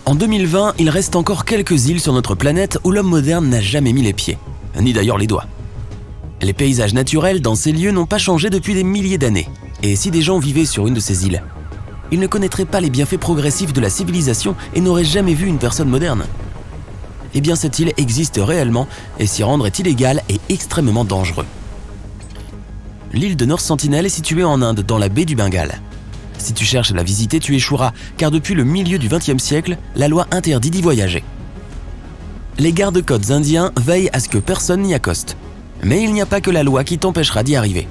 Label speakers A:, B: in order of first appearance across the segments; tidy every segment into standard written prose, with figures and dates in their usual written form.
A: En 2020, il reste encore quelques îles sur notre planète où l'homme moderne n'a jamais mis les pieds, ni d'ailleurs les doigts. Les paysages naturels dans ces lieux n'ont pas changé depuis des milliers d'années. Et si des gens vivaient sur une de ces îles, ils ne connaîtraient pas les bienfaits progressifs de la civilisation et n'auraient jamais vu une personne moderne. Eh bien, cette île existe réellement et s'y rendre est illégal et extrêmement dangereux. L'île de North Sentinel est située en Inde, dans la baie du Bengale. Si tu cherches à la visiter, tu échoueras, car depuis le milieu du XXe siècle, la loi interdit d'y voyager. Les gardes-côtes indiens veillent à ce que personne n'y accoste. Mais il n'y a pas que la loi qui t'empêchera d'y arriver.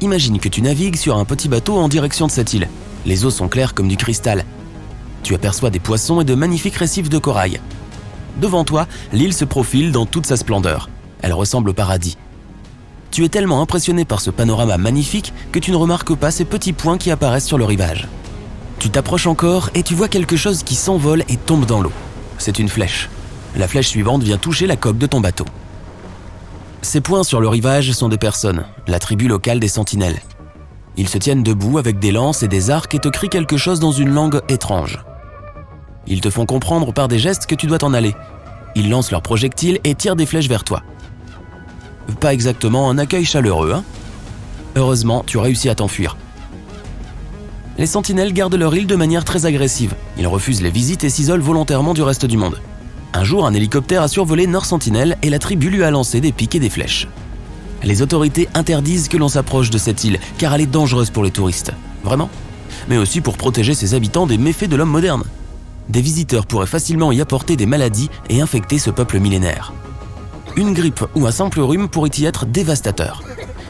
A: Imagine que tu navigues sur un petit bateau en direction de cette île. Les eaux sont claires comme du cristal. Tu aperçois des poissons et de magnifiques récifs de corail. Devant toi, l'île se profile dans toute sa splendeur. Elle ressemble au paradis. Tu es tellement impressionné par ce panorama magnifique que tu ne remarques pas ces petits points qui apparaissent sur le rivage. Tu t'approches encore et tu vois quelque chose qui s'envole et tombe dans l'eau. C'est une flèche. La flèche suivante vient toucher la coque de ton bateau. Ces points sur le rivage sont des personnes, la tribu locale des sentinelles. Ils se tiennent debout avec des lances et des arcs et te crient quelque chose dans une langue étrange. Ils te font comprendre par des gestes que tu dois t'en aller. Ils lancent leurs projectiles et tirent des flèches vers toi. Pas exactement un accueil chaleureux, hein ? Heureusement, tu réussis à t'enfuir. Les sentinelles gardent leur île de manière très agressive. Ils refusent les visites et s'isolent volontairement du reste du monde. Un jour, un hélicoptère a survolé North Sentinel et la tribu lui a lancé des pics et des flèches. Les autorités interdisent que l'on s'approche de cette île car elle est dangereuse pour les touristes. Vraiment ? Mais aussi pour protéger ses habitants des méfaits de l'homme moderne. Des visiteurs pourraient facilement y apporter des maladies et infecter ce peuple millénaire. Une grippe ou un simple rhume pourrait y être dévastateur.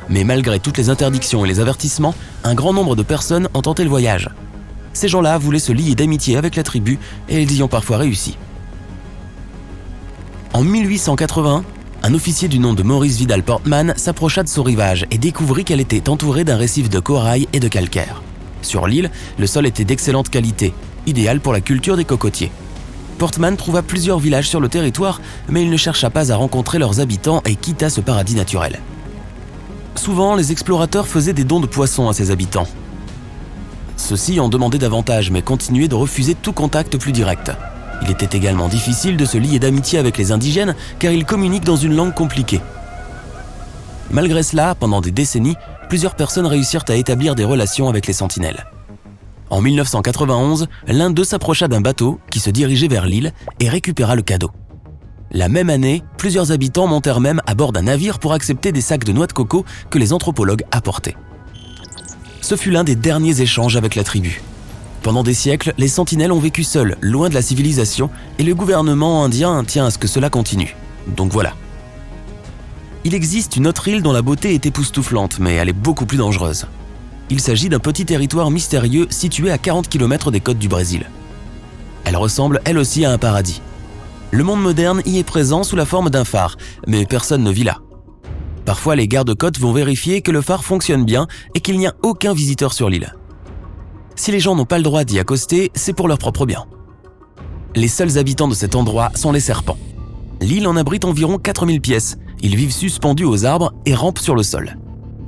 A: Mais malgré toutes les interdictions et les avertissements, un grand nombre de personnes ont tenté le voyage. Ces gens-là voulaient se lier d'amitié avec la tribu et ils y ont parfois réussi. En 1881, un officier du nom de Maurice Vidal Portman s'approcha de son rivage et découvrit qu'elle était entourée d'un récif de corail et de calcaire. Sur l'île, le sol était d'excellente qualité, idéal pour la culture des cocotiers. Portman trouva plusieurs villages sur le territoire, mais il ne chercha pas à rencontrer leurs habitants et quitta ce paradis naturel. Souvent, les explorateurs faisaient des dons de poissons à ses habitants. Ceux-ci en demandaient davantage, mais continuaient de refuser tout contact plus direct. Il était également difficile de se lier d'amitié avec les indigènes, car ils communiquent dans une langue compliquée. Malgré cela, pendant des décennies, plusieurs personnes réussirent à établir des relations avec les sentinelles. En 1991, l'un d'eux s'approcha d'un bateau qui se dirigeait vers l'île et récupéra le cadeau. La même année, plusieurs habitants montèrent même à bord d'un navire pour accepter des sacs de noix de coco que les anthropologues apportaient. Ce fut l'un des derniers échanges avec la tribu. Pendant des siècles, les sentinelles ont vécu seuls, loin de la civilisation, et le gouvernement indien tient à ce que cela continue. Donc voilà. Il existe une autre île dont la beauté est époustouflante, mais elle est beaucoup plus dangereuse. Il s'agit d'un petit territoire mystérieux situé à 40 km des côtes du Brésil. Elle ressemble elle aussi à un paradis. Le monde moderne y est présent sous la forme d'un phare, mais personne ne vit là. Parfois, les gardes-côtes vont vérifier que le phare fonctionne bien et qu'il n'y a aucun visiteur sur l'île. Si les gens n'ont pas le droit d'y accoster, c'est pour leur propre bien. Les seuls habitants de cet endroit sont les serpents. L'île en abrite environ 4000 pièces. Ils vivent suspendus aux arbres et rampent sur le sol.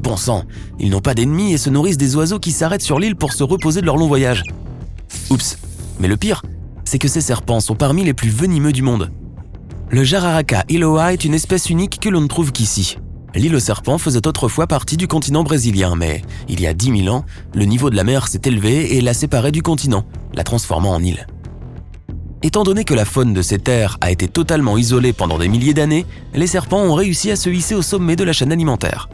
A: Bon sang, ils n'ont pas d'ennemis et se nourrissent des oiseaux qui s'arrêtent sur l'île pour se reposer de leur long voyage. Oups, mais le pire, c'est que ces serpents sont parmi les plus venimeux du monde. Le Jararaca iloa est une espèce unique que l'on ne trouve qu'ici. L'île aux serpents faisait autrefois partie du continent brésilien, mais il y a 10 000 ans, le niveau de la mer s'est élevé et l'a séparée du continent, la transformant en île. Étant donné que la faune de ces terres a été totalement isolée pendant des milliers d'années, les serpents ont réussi à se hisser au sommet de la chaîne alimentaire.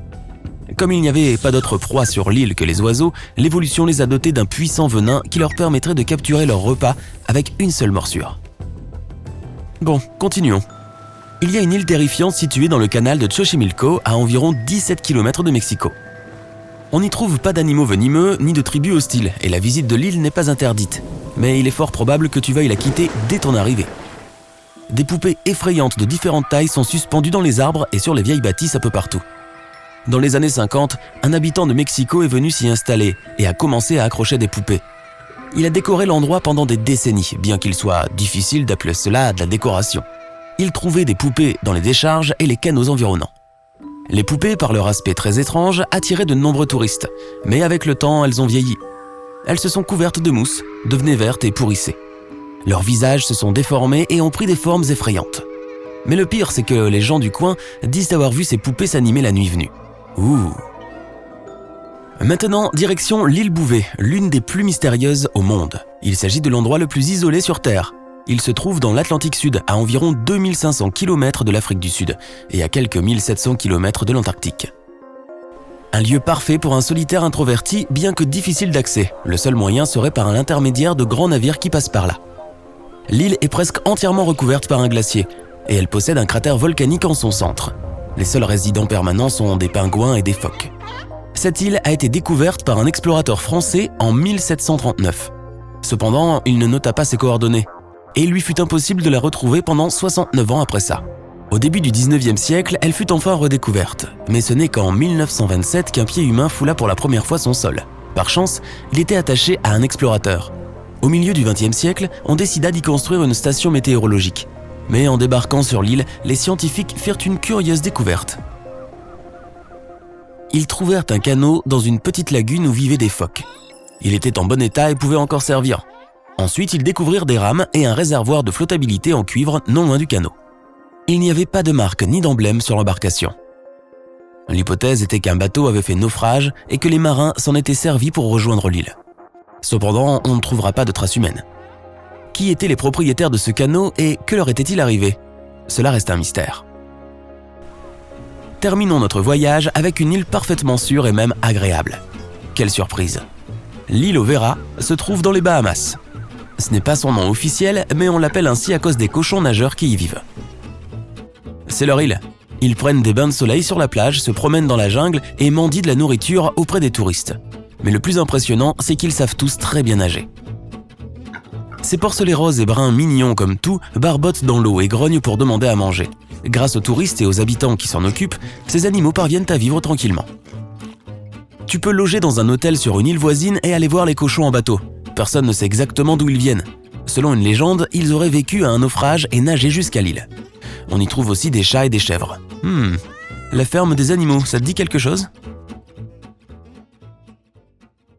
A: Comme il n'y avait pas d'autre proie sur l'île que les oiseaux, l'évolution les a dotés d'un puissant venin qui leur permettrait de capturer leur repas avec une seule morsure. Bon, continuons. Il y a une île terrifiante située dans le canal de Xochimilco à environ 17 km de Mexico. On n'y trouve pas d'animaux venimeux ni de tribus hostiles et la visite de l'île n'est pas interdite. Mais il est fort probable que tu veuilles la quitter dès ton arrivée. Des poupées effrayantes de différentes tailles sont suspendues dans les arbres et sur les vieilles bâtisses un peu partout. Dans les années 50, un habitant de Mexico est venu s'y installer et a commencé à accrocher des poupées. Il a décoré l'endroit pendant des décennies, bien qu'il soit difficile d'appeler cela de la décoration. Il trouvait des poupées dans les décharges et les canaux environnants. Les poupées, par leur aspect très étrange, attiraient de nombreux touristes, mais avec le temps, elles ont vieilli. Elles se sont couvertes de mousse, devenaient vertes et pourrissaient. Leurs visages se sont déformés et ont pris des formes effrayantes. Mais le pire, c'est que les gens du coin disent avoir vu ces poupées s'animer la nuit venue. Ouh. Maintenant, direction l'île Bouvet, l'une des plus mystérieuses au monde. Il s'agit de l'endroit le plus isolé sur Terre. Il se trouve dans l'Atlantique Sud, à environ 2500 km de l'Afrique du Sud et à quelques 1700 km de l'Antarctique. Un lieu parfait pour un solitaire introverti, bien que difficile d'accès. Le seul moyen serait par l'intermédiaire de grands navires qui passent par là. L'île est presque entièrement recouverte par un glacier et elle possède un cratère volcanique en son centre. Les seuls résidents permanents sont des pingouins et des phoques. Cette île a été découverte par un explorateur français en 1739. Cependant, il ne nota pas ses coordonnées et il lui fut impossible de la retrouver pendant 69 ans après ça. Au début du 19e siècle, elle fut enfin redécouverte, mais ce n'est qu'en 1927 qu'un pied humain foula pour la première fois son sol. Par chance, il était attaché à un explorateur. Au milieu du 20e siècle, on décida d'y construire une station météorologique. Mais en débarquant sur l'île, les scientifiques firent une curieuse découverte. Ils trouvèrent un canot dans une petite lagune où vivaient des phoques. Il était en bon état et pouvait encore servir. Ensuite, ils découvrirent des rames et un réservoir de flottabilité en cuivre non loin du canot. Il n'y avait pas de marque ni d'emblème sur l'embarcation. L'hypothèse était qu'un bateau avait fait naufrage et que les marins s'en étaient servis pour rejoindre l'île. Cependant, on ne trouvera pas de traces humaines. Qui étaient les propriétaires de ce canot et que leur était-il arrivé? Cela reste un mystère. Terminons notre voyage avec une île parfaitement sûre et même agréable. Quelle surprise! L'île Overa se trouve dans les Bahamas. Ce n'est pas son nom officiel, mais on l'appelle ainsi à cause des cochons nageurs qui y vivent. C'est leur île. Ils prennent des bains de soleil sur la plage, se promènent dans la jungle et mendient de la nourriture auprès des touristes. Mais le plus impressionnant, c'est qu'ils savent tous très bien nager. Ces porcelets roses et bruns mignons comme tout barbotent dans l'eau et grognent pour demander à manger. Grâce aux touristes et aux habitants qui s'en occupent, ces animaux parviennent à vivre tranquillement. Tu peux loger dans un hôtel sur une île voisine et aller voir les cochons en bateau. Personne ne sait exactement d'où ils viennent. Selon une légende, ils auraient vécu à un naufrage et nagé jusqu'à l'île. On y trouve aussi des chats et des chèvres. La ferme des animaux, ça te dit quelque chose ?